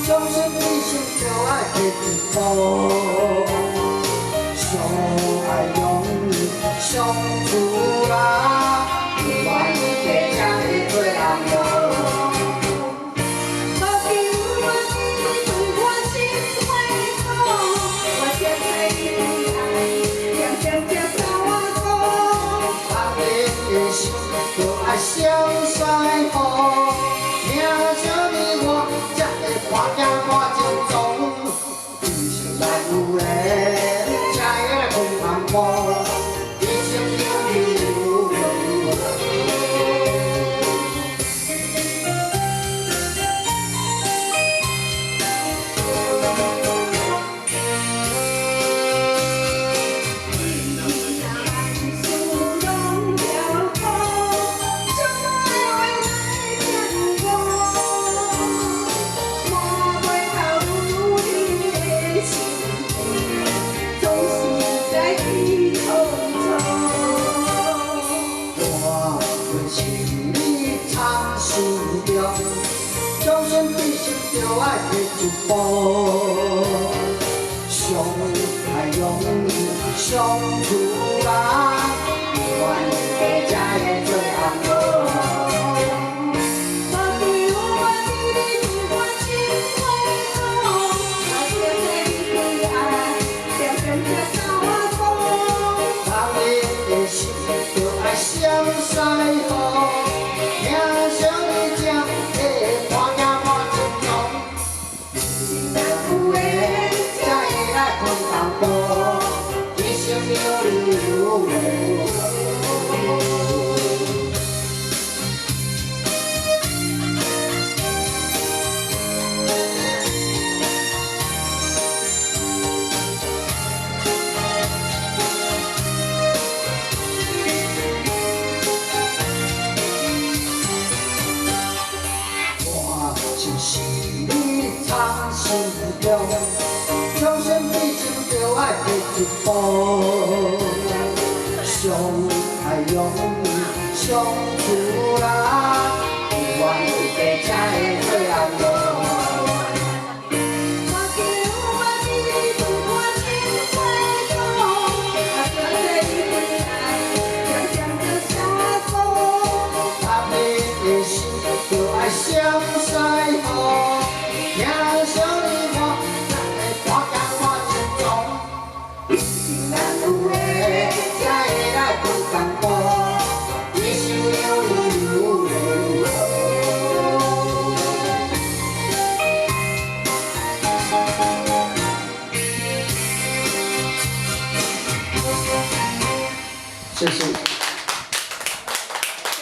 终身一生就爱的一步，相爱容易相处难，愿意地才会做人无。 就爱相西好，听着你我才会看见我情重，一生难有的，才会来空谈无，一生有你。终身必须就爱的一步，相爱容易相处难，愿意才会做人无。莫对我你我情歹好，我情的你爱，点点滴交我讲。当你的心就爱相西好，听上你讲。 是你藏心中，终身必经着爱的一步，相爱容易相处难，愿意地才会做人无。我叫我你对我情歹好，我做你爱，渐渐着相逢，把你的心就爱相守。